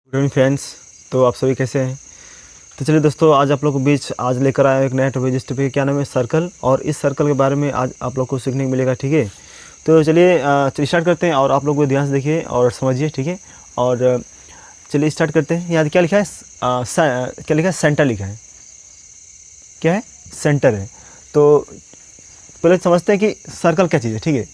Good evening friends. तो आप सभी कैसे हैं? तो चलिए दोस्तों, आज आप लोगों के बीच आज लेकर आया एक नया टॉपिक, जिस टॉपिक क्या नाम है, सर्कल। और इस सर्कल के बारे में आज आप लोग को सीखने को मिलेगा। ठीक है, तो चलिए स्टार्ट करते हैं और आप लोग को ध्यान से देखिए और समझिए। ठीक है, और चलिए स्टार्ट करते हैं। यहाँ क्या लिखा है? क्या लिखा है? सेंटर लिखा है। क्या है? सेंटर है। तो पहले समझते हैं कि सर्कल क्या चीज़ है। ठीक है,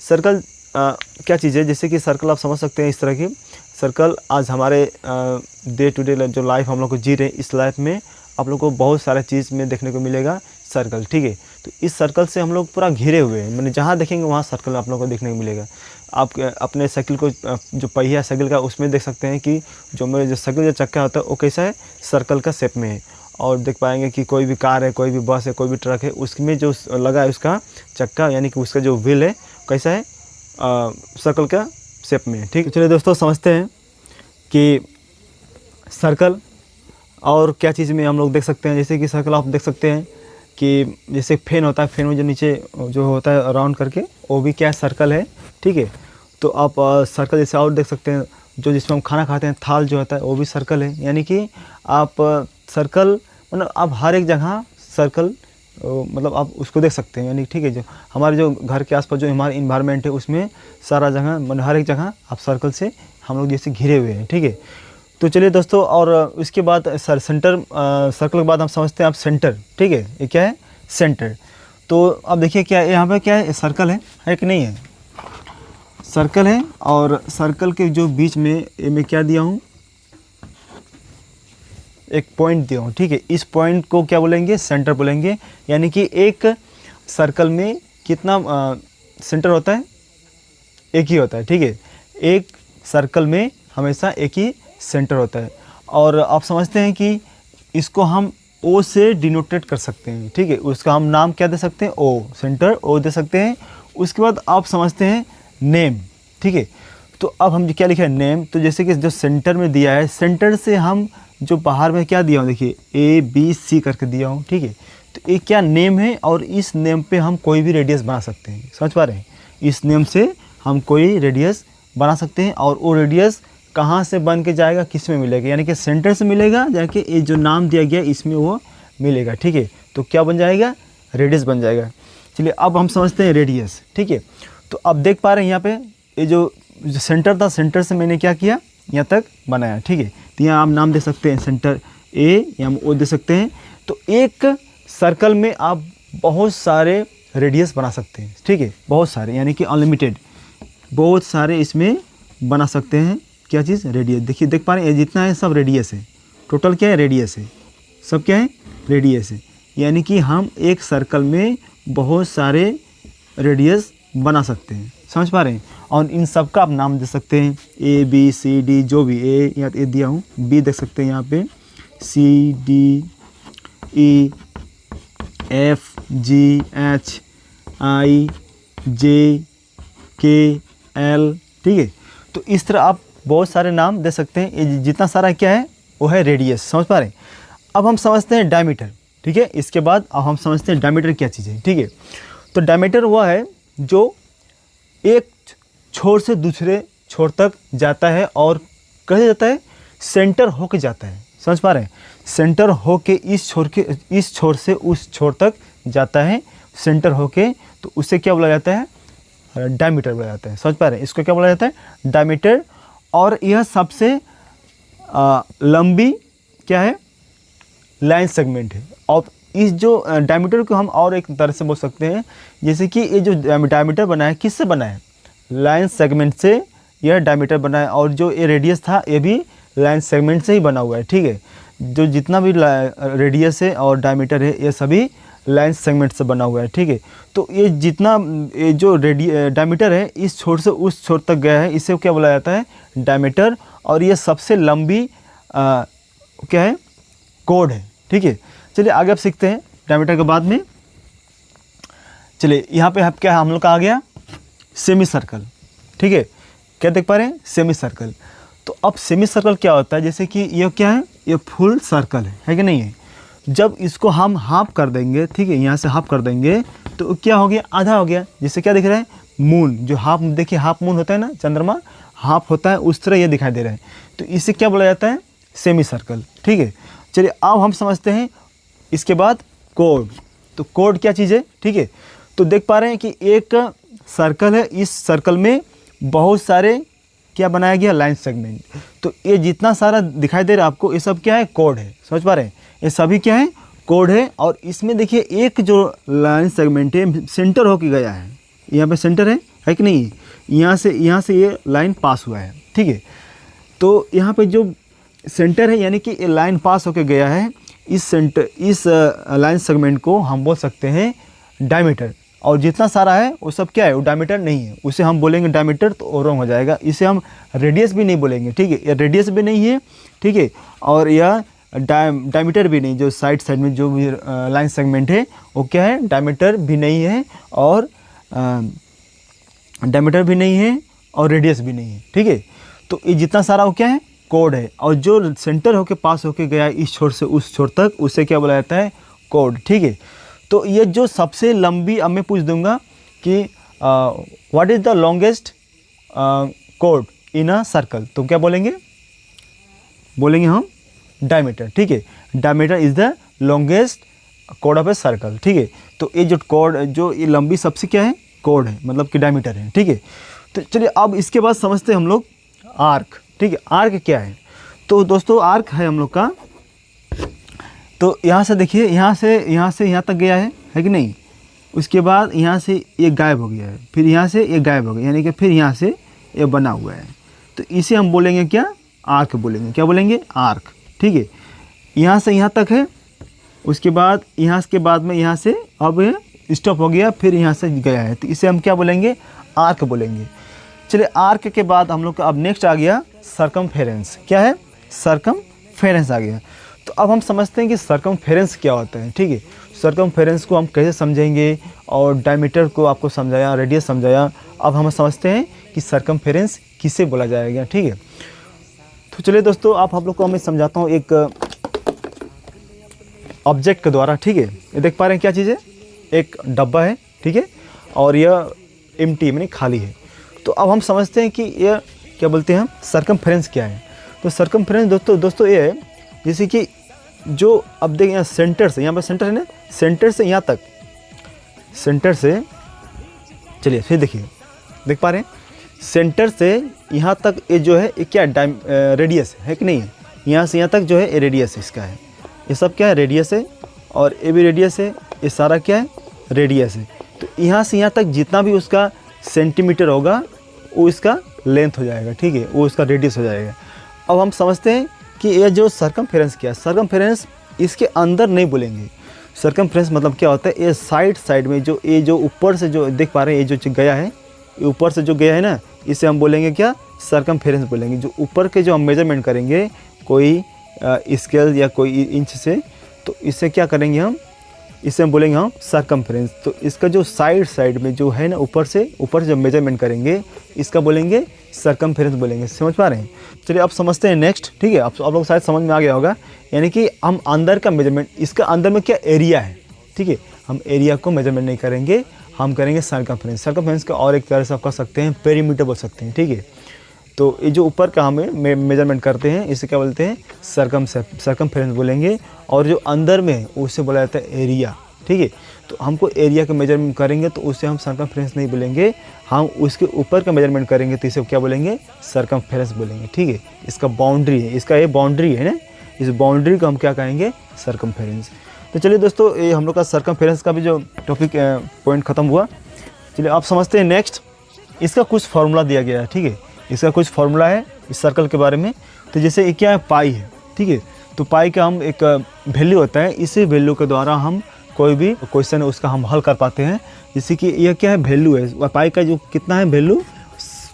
सर्कल क्या चीज़ है। जैसे कि सर्कल आप समझ सकते हैं इस तरह की सर्कल आज हमारे डे टू डे जो लाइफ हम लोग को जी रहे हैं, इस लाइफ में आप लोग को बहुत सारा चीज़ में देखने को मिलेगा सर्कल। ठीक है, तो इस सर्कल से हम लोग पूरा घिरे हुए हैं, मैंने जहाँ देखेंगे वहाँ सर्कल आप लोग को देखने को मिलेगा। आप अपने साइकिल को जो पहिया साइकिल का उसमें देख सकते हैं कि जो साइकिल जो चक्का होता है वो कैसा है, सर्कल का शेप में है। और देख पाएंगे कि कोई भी कार है, कोई भी बस है, कोई भी ट्रक है, उसमें जो लगा है उसका चक्का यानी कि उसका जो व्हील है कैसा है, सर्कल का शेप में है। ठीक है, चलिए दोस्तों समझते हैं कि सर्कल और क्या चीज़ में हम लोग देख सकते हैं। जैसे कि सर्कल आप देख सकते हैं कि जैसे फैन होता है, फैन में जो नीचे जो होता है राउंड करके, वो भी क्या सर्कल है। ठीक है, तो आप सर्कल जैसे और देख सकते हैं, जो जिसमें हम खाना खाते हैं थाल जो होता है वो भी सर्कल है। यानी कि आप सर्कल मतलब आप हर एक जगह सर्कल मतलब आप उसको देख सकते हैं। यानी ठीक है, जो हमारे जो घर के आसपास जो हमारे इन्वायरमेंट है उसमें सारा जगह मतलब हर एक जगह आप सर्कल से हम लोग जैसे घिरे हुए हैं। ठीक है, तो चलिए दोस्तों, और उसके बाद सेंटर सर्कल के बाद हम समझते हैं आप सेंटर। ठीक है, ये क्या है? सेंटर। तो अब देखिए क्या है यहाँ पे, क्या है? सर्कल है कि नहीं है? सर्कल है, और सर्कल के जो बीच में ये मैं क्या दिया हूँ, एक पॉइंट दिया हूँ। ठीक है, इस पॉइंट को क्या बोलेंगे? सेंटर बोलेंगे। यानी कि एक सर्कल में कितना सेंटर होता है? एक ही होता है। ठीक है, एक सर्कल में हमेशा एक ही सेंटर होता है। और आप समझते हैं कि इसको हम ओ से डिनोटेट कर सकते हैं। ठीक है, उसका हम नाम क्या दे सकते हैं? ओ, सेंटर ओ दे सकते हैं। उसके बाद आप समझते हैं नेम। ठीक है, तो अब हम क्या लिखे हैं? नेम। तो जैसे कि जो सेंटर में दिया है, सेंटर से हम जो बाहर में क्या दिया हूँ, देखिए ABC करके दिया हूँ। ठीक है, तो ये क्या नेम है, और इस नेम पे हम कोई भी रेडियस बना सकते हैं। समझ पा रहे हैं? इस नेम से हम कोई रेडियस बना सकते हैं, और वो रेडियस कहाँ से बन के जाएगा, किस में मिलेगा? यानी कि सेंटर से मिलेगा, जाके ये जो नाम दिया गया इसमें वो मिलेगा। ठीक है, तो क्या बन जाएगा? रेडियस बन जाएगा। चलिए अब हम समझते हैं रेडियस। ठीक है, तो अब देख पा रहे हैं यहाँ पे ये जो सेंटर था, सेंटर से मैंने क्या किया, यहाँ तक बनाया। ठीक है, तो यहाँ आप नाम दे सकते हैं सेंटर ए या हम ओ दे सकते हैं। तो एक सर्कल में आप बहुत सारे रेडियस बना सकते हैं। ठीक है, बहुत सारे, यानी कि अनलिमिटेड बहुत सारे इसमें बना सकते हैं। क्या चीज़? रेडियस। देखिए देख पा रहे हैं, ये जितना है सब रेडियस है। टोटल क्या है? रेडियस है। सब क्या है? रेडियस है। यानी कि हम एक सर्कल में बहुत सारे रेडियस बना सकते हैं। समझ पा रहे हैं? और इन सब का आप नाम दे सकते हैं, ABCD, जो भी ए यहाँ ए दिया हूँ, B देख सकते हैं यहाँ पे, CDEFGHIJKL। ठीक है, तो इस तरह आप बहुत सारे नाम दे सकते हैं। ये जितना सारा क्या है वो है रेडियस। समझ पा रहे हैं? अब हम समझते हैं डायमीटर। ठीक है, इसके बाद अब हम समझते हैं डायमीटर क्या चीज़ है। ठीक है, तो डायमीटर वह है जो एक छोर से दूसरे छोर तक जाता है, और कैसे जाता है? सेंटर होके जाता है। समझ पा रहे हैं? सेंटर होके इस छोर से उस छोर तक जाता है, सेंटर होके, तो उसे क्या बोला जाता है? डायमीटर बोला जाता है। समझ पा रहे हैं? इसको क्या बोला जाता है? डायमीटर। और यह सबसे लंबी क्या है? लाइन सेगमेंट है। और इस जो डायमीटर को हम और एक तरह से बोल सकते हैं, जैसे कि ये जो डायमीटर बना है किससे बना है? लाइन सेगमेंट से यह डायमीटर बना है, और जो ये रेडियस था ये भी लाइन सेगमेंट से ही बना हुआ है। ठीक है, जो जितना भी रेडियस है और डायमीटर है ये सभी लाइन सेगमेंट से बना हुआ है। ठीक है, तो ये जितना ये जो डायमीटर है इस छोर से उस छोर तक गया है, इसे क्या बोला जाता है? डायमीटर। और ये सबसे लंबी क्या है? कोड है। ठीक है, चलिए आगे आप सीखते हैं डायमीटर के बाद में। चलिए यहाँ पे क्या हम लोग का आ गया? Semi circle. ठीक है, क्या देख पा रहे हैं? Semi circle. तो अब सेमी सर्कल क्या होता है? जैसे कि ये क्या है? ये फुल सर्कल है कि नहीं है? जब इसको हम हाफ कर देंगे, ठीक है, यहाँ से हाफ कर देंगे तो क्या हो गया? आधा हो गया। जैसे क्या दिख रहा है? मून, जो हाफ, देखिए हाफ मून होता है ना, चंद्रमा, हाफ होता है उस तरह ये दिखाई दे रहा है, तो इसे क्या बोला जाता है, सेमी सर्कल। ठीक है, चलिए अब हम समझते हैं इसके बाद कोड। तो कोड क्या चीज़ है, ठीक है, तो देख पा रहे हैं कि एक सर्कल है, इस सर्कल में बहुत सारे क्या बनाया गया, लाइन सेगमेंट। तो ये जितना सारा दिखाई दे रहा है आपको, ये सब क्या है, कोड है। समझ पा रहे हैं, ये सभी क्या है, कोड है। और इसमें देखिए एक जो लाइन सेगमेंट है सेंटर होके गया है, यहाँ पे सेंटर है कि नहीं, यहाँ से ये लाइन पास हुआ है। ठीक है, तो यहाँ पे जो सेंटर है यानी कि ये लाइन पास होके गया है, इस लाइन सेगमेंट को हम बोल सकते हैं डायमीटर। और जितना सारा है वो सब क्या है, वो डायमीटर नहीं है, उसे हम बोलेंगे डायमीटर तो रॉन्ग हो जाएगा। इसे हम रेडियस भी नहीं बोलेंगे। ठीक है, यह रेडियस भी नहीं है, ठीक है, और यह डायमीटर भी नहीं, जो साइड में जो भी लाइन सेगमेंट है वो क्या है, डायमीटर भी नहीं है, और डायमीटर भी नहीं है, और रेडियस भी नहीं है। ठीक है, तो ये जितना सारा वो क्या है, कोड है। और जो सेंटर होके पास होके गया इस छोर से उस छोर तक, उसे क्या बोला जाता है, कोड। ठीक है, तो ये जो सबसे लंबी, अब मैं पूछ दूंगा कि what is the longest code in a circle, तो क्या बोलेंगे हम डायमीटर। ठीक है, diameter is the longest code of a circle. ठीक है, तो ये जो कोड, जो ये लंबी सबसे क्या है, कोड है, मतलब कि डायमीटर है। ठीक है, तो चलिए अब इसके बाद समझते हैं हम लोग आर्क। ठीक है, आर्क क्या है, तो दोस्तों आर्क है हम लोग का, तो यहाँ से देखिए, यहाँ से यहाँ तक गया है कि नहीं, उसके बाद यहाँ से ये गायब हो गया है, फिर यहाँ से ये गायब हो गया, यानी कि फिर यहाँ से ये बना हुआ है, तो इसे हम बोलेंगे क्या, आर्क बोलेंगे। क्या बोलेंगे, आर्क। ठीक है, यहाँ से यहाँ तक है, उसके बाद यहाँ के बाद में यहाँ से अब स्टॉप हो गया, फिर यहाँ से गया है, तो इसे हम क्या बोलेंगे, आर्क बोलेंगे। चलिए आर्क के बाद हम लोग का अब नेक्स्ट आ गया सर्कमफेरेंस। क्या है, सर्कमफेरेंस आ गया। तो अब हम समझते हैं कि सर्कमफेरेंस क्या होता है। ठीक है, सर्कमफेरेंस को हम कैसे समझेंगे, और डायमीटर को आपको समझाया, रेडियस समझाया, अब हम समझते हैं कि सर्कमफेरेंस किसे बोला जाएगा। ठीक है, तो चलिए दोस्तों आप लोग को मैं समझाता हूँ एक ऑब्जेक्ट के द्वारा। ठीक है, ये देख पा रहे हैं क्या चीज़ है, एक डब्बा है। ठीक है, और यह एम्प्टी यानी खाली है। तो अब हम समझते हैं कि यह क्या बोलते हैं, सर्कमफेरेंस क्या है। तो सर्कमफेरेंस दोस्तों ये है, जैसे कि जो अब देखिए यहाँ सेंटर से, यहाँ पर सेंटर है ना, सेंटर से यहाँ तक, सेंटर से, चलिए फिर देखिए, देख पा रहे हैं, सेंटर से यहाँ तक ये जो है ये क्या रेडियस है कि नहीं, यहाँ से यहाँ तक जो है ये रेडियस इसका है, ये सब क्या है, रेडियस है, और ये भी रेडियस है, ये सारा क्या है, रेडियस है। तो यहाँ से यहाँ तक जितना भी उसका सेंटीमीटर होगा वो इसका लेंथ हो जाएगा। ठीक है, वो उसका रेडियस हो जाएगा। अब हम समझते हैं कि ये जो सर्कमफेरेंस क्या है, सर्कमफेरेंस इसके अंदर नहीं बोलेंगे। सर्कमफेरेंस मतलब क्या होता है, ये साइड में जो ये जो ऊपर से जो देख पा रहे हैं, ये जो गया है, ये ऊपर से जो गया है ना, इसे हम बोलेंगे क्या, सर्कमफेरेंस बोलेंगे। जो ऊपर के जो हम मेजरमेंट करेंगे कोई स्केल या कोई इंच से, तो इससे क्या करेंगे हम, इसे हम बोलेंगे हम सर्कमफेरेंस। तो इसका जो साइड में जो है ना, ऊपर से जो मेजरमेंट करेंगे, इसका बोलेंगे सर्कमफेरेंस बोलेंगे। समझ पा रहे हैं, चलिए अब समझते हैं नेक्स्ट। ठीक है, आप लोग शायद समझ में आ गया होगा, यानी कि हम अंदर का मेजरमेंट, इसका अंदर में क्या एरिया है। ठीक है, हम एरिया को मेजरमेंट नहीं करेंगे, हम करेंगे सर्कमफेरेंस। सर्कमफेरेंस का और एक तरह से आप कह सकते हैं पेरीमीटर बोल सकते हैं। ठीक है, तो ये जो ऊपर का हमें मेजरमेंट करते हैं, इसे क्या बोलते हैं, सर्कमफेरेंस बोलेंगे। और जो अंदर में है उसे बोला जाता है एरिया। ठीक है, तो हमको एरिया का मेजरमेंट करेंगे तो उसे हम सर्कमफेरेंस नहीं बोलेंगे, हम उसके ऊपर का मेजरमेंट करेंगे तो इसे क्या बोलेंगे, सर्कमफेरेंस बोलेंगे। ठीक है, इसका बाउंड्री है, इसका ये बाउंड्री है ना, इस बाउंड्री को हम क्या कहेंगे, सर्कमफेरेंस। तो चलिए दोस्तों, ये हम लोग का सर्कमफेरेंस का भी जो टॉपिक पॉइंट ख़त्म हुआ। चलिए आप समझते हैं नेक्स्ट, इसका कुछ फार्मूला दिया गया है। ठीक है, इसका कुछ फार्मूला है इस सर्कल के बारे में। तो जैसे ये क्या है, पाई है। ठीक है, तो पाई का हम एक वैल्यू होता है, इसी वैल्यू के द्वारा हम कोई भी क्वेश्चन है उसका हम हल कर पाते हैं। जैसे कि यह क्या है, वैल्यू है, पाई का जो कितना है वैल्यू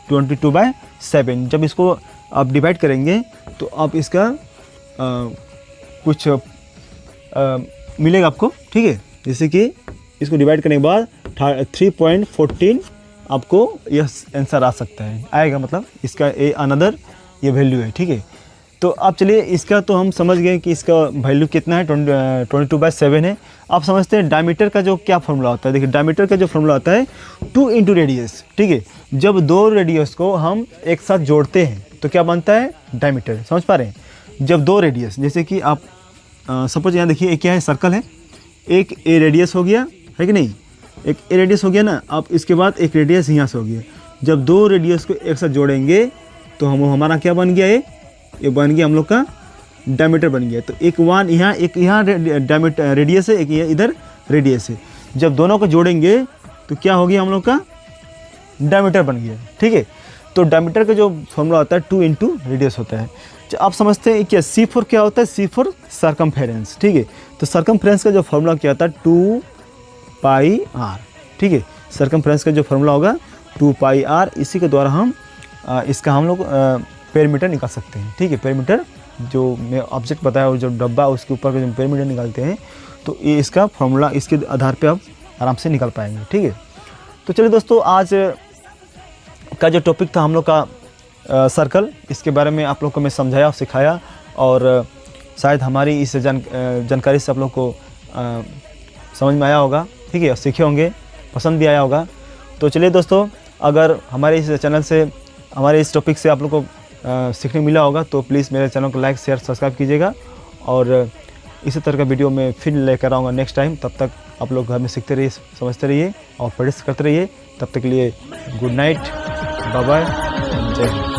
22/7। जब इसको आप डिवाइड करेंगे तो आप इसका कुछ मिलेगा आपको। ठीक है, जैसे कि इसको डिवाइड करने के बाद 3.14 आपको यह आंसर आ सकता है, आएगा, मतलब इसका अनदर ये वैल्यू है। ठीक है, तो अब चलिए इसका तो हम समझ गए कि इसका वैल्यू कितना है, 22/7 है। आप समझते हैं डायमीटर का जो क्या फॉर्मूला होता है। देखिए डायमीटर का जो फॉर्मूला होता है 2 × रेडियस, ठीक है। जब 2 रेडियस को हम एक साथ जोड़ते हैं तो क्या बनता है, डायमीटर। समझ पा रहे हैं। जब 2 रेडियस, जैसे कि आप सपोज यहाँ देखिए एक क्या है, सर्कल है, एक ए रेडियस हो गया है कि नहीं, एक ए रेडियस हो गया ना। अब इसके बाद एक रेडियस यहाँ से हो गया। जब 2 रेडियस को एक साथ जोड़ेंगे तो हमारा क्या बन गया, ये बन गया हम लोग का डायमीटर बन गया। तो एक 1 यहाँ, एक यहाँ डायमीटर रेडियस है, एक इधर रेडियस है। जब दोनों को जोड़ेंगे तो क्या हो गया, हम लोग का डायमीटर बन गया, ठीक है। तो डायमीटर का जो फॉर्मूला होता है 2 × रेडियस होता है। तो आप समझते हैं क्या C4 क्या होता है, C4 सर्कमफेरेंस, ठीक है। तो सर्कमफेरेंस का जो फॉर्मूला क्या होता है 2πr, ठीक है। सर्कमफेरेंस का जो फॉर्मूला होगा 2πr, इसी के द्वारा हम इसका हम लोग पेरीमीटर निकाल सकते हैं, ठीक है। पेरीमीटर जो मैं ऑब्जेक्ट बताया और जो डब्बा उसके ऊपर का जो पेरीमीटर निकालते हैं, तो ये इसका फॉर्मूला, इसके आधार पे आप आराम से निकाल पाएंगे, ठीक है। तो चलिए दोस्तों, आज का जो टॉपिक था हम लोग का सर्कल, इसके बारे में आप लोग को मैं समझाया और सिखाया, और शायद हमारी इस जानकारी से आप लोग को समझ में आया होगा, ठीक है, सीखे होंगे, पसंद भी आया होगा। तो चलिए दोस्तों, अगर हमारे इस चैनल से, हमारे इस टॉपिक से आप लोग को सीखने मिला होगा तो प्लीज़ मेरे चैनल को लाइक, शेयर, सब्सक्राइब कीजिएगा। और इसी तरह का वीडियो मैं फिर लेकर आऊँगा नेक्स्ट टाइम। तब तक आप लोग घर में सीखते रहिए, समझते रहिए और प्रैक्टिस करते रहिए। तब तक के लिए गुड नाइट, बाय बाय, जय हिंद।